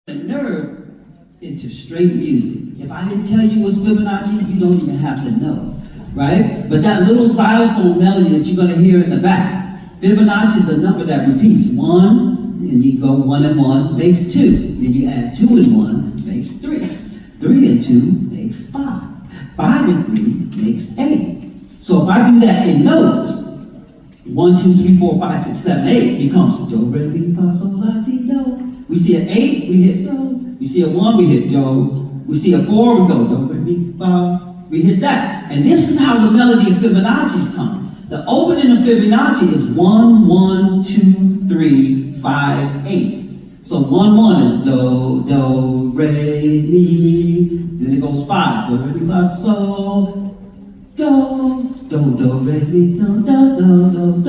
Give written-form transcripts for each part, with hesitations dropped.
A nerd into straight music. If I didn't tell you what's Fibonacci, you don't even have to know, right? But that little xylophone melody that you're going to hear in the back, Fibonacci is a number that repeats. 1, and you go 1 and 1 makes 2. Then you add 2 and 1 makes 3. 3 and 2 makes 5. 5 and 3 makes 8. So if I do that in notes, 1, 2, 3, 4, 5, 6, 7, 8 becomes do, re, mi, fa, sol, la, ti, do. We see an 8, we hit do. We see a 1, we hit do. We see a 4, we go do, re, mi, fa. We hit that. And this is how the melody of Fibonacci's come. The opening of Fibonacci is 1, 1, 2, 3, 5, 8. So 1, 1 is do, do, re, mi. Then it goes 5, do, re, mi, fa, sol, do. Do, do, re, mi, do, do, do, do, do, do,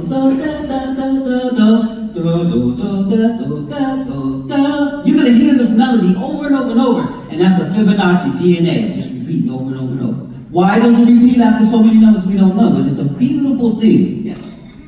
do, da, da, do, do, do. Do, do, do, da, do, da, do, da. You're going to hear this melody over and over and over, and that's a Fibonacci DNA, just repeating over and over and over. Why does it repeat after so many numbers? We don't know, but it's a beautiful thing. Yes.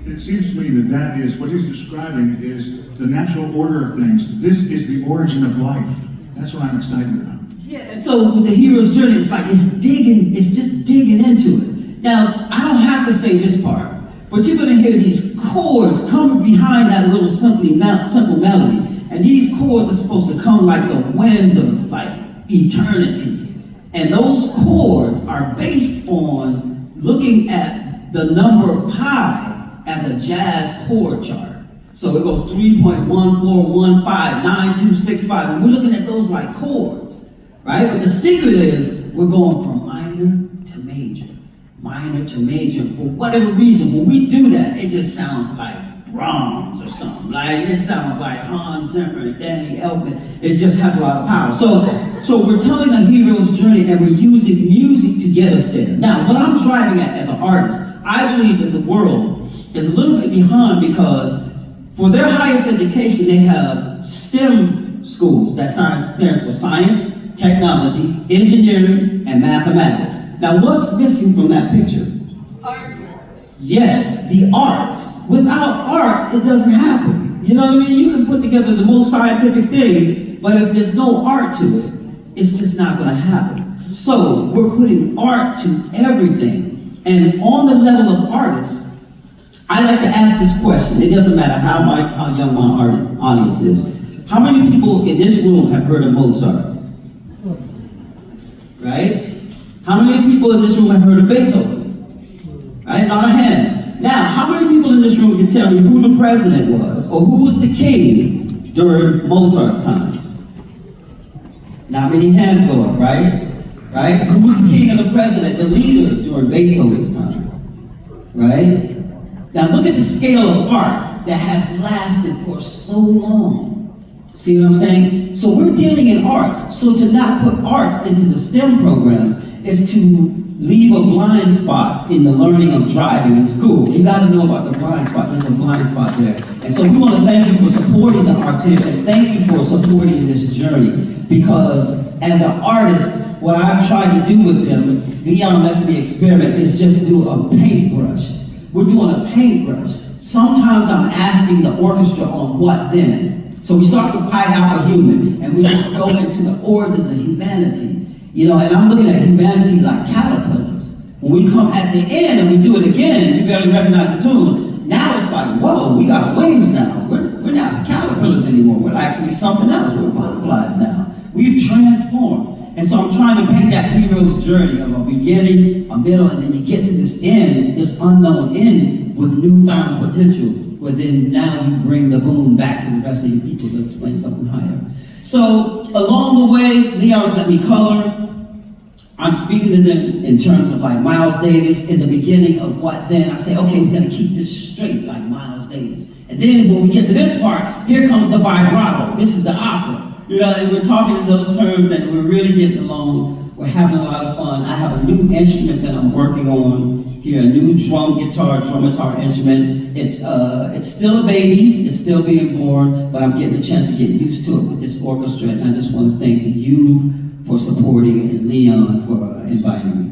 It seems to me that is, what he's describing is the natural order of things. This is the origin of life. That's what I'm excited about. Yeah, and so with the hero's journey, it's like it's just digging into it. Now, I don't have to say this part, but you're going to hear these chords come behind that little simple melody. And these chords are supposed to come like the winds of like eternity. And those chords are based on looking at the number of pi as a jazz chord chart. So it goes 3.14159265. And we're looking at those like chords, right? But the secret is we're going from minor to major. Minor to major. For whatever reason, when we do that, it just sounds like Brahms or something. Like it sounds like Hans Zimmer, Danny Elfman. It just has a lot of power. So we're telling a hero's journey and we're using music to get us there. Now, what I'm driving at as an artist, I believe that the world is a little bit behind because for their highest education, they have STEM schools. That stands for science, technology, engineering, and mathematics. Now, what's missing from that picture? Art. Yes, the arts. Without arts, it doesn't happen. You know what I mean? You can put together the most scientific thing, but if there's no art to it, it's just not going to happen. So we're putting art to everything. And on the level of artists, I like to ask this question. It doesn't matter how young my audience is. How many people in this room have heard of Mozart? Right? How many people in this room have heard of Beethoven? Right? A lot of hands. Now, how many people in this room can tell me who the president was or who was the king during Mozart's time? Not many hands go up, right? Right? Who was the king and the president, the leader during Beethoven's time? Right? Now look at the scale of art that has lasted for so long. See what I'm saying? So we're dealing in arts. So to not put arts into the STEM programs is to leave a blind spot in the learning of driving in school. You got to know about the blind spot. There's a blind spot there. And so we want to thank you for supporting the arts here and thank you for supporting this journey. Because as an artist, what I've tried to do with them, Leon lets me experiment, is just do a paintbrush. We're doing a paintbrush. Sometimes I'm asking the orchestra on what then. So we start with Pi Alpha Human, and we just go into the origins of humanity. You know, and I'm looking at humanity like caterpillars. When we come at the end and we do it again, you barely recognize the tune. Now it's like, whoa, we got wings now. We're not caterpillars anymore. We're actually something else. We're butterflies now. We've transformed. And so I'm trying to paint that hero's journey of a beginning, a middle, and then you get to this end, this unknown end with newfound potential. Where then now you bring the boom back to the rest of your people to explain something higher. So along the way, Leon's let me color. I'm speaking to them in terms of like Miles Davis in the beginning of what then. I say, okay, we're gonna keep this straight like Miles Davis. And then when we get to this part, here comes the vibrato. This is the opera. You know, and we're talking in those terms and we're really getting along. We're having a lot of fun. I have a new instrument that I'm working on here, a new drum guitar instrument. It's still a baby, it's still being born, but I'm getting a chance to get used to it with this orchestra, and I just want to thank you for supporting and Leon for inviting me.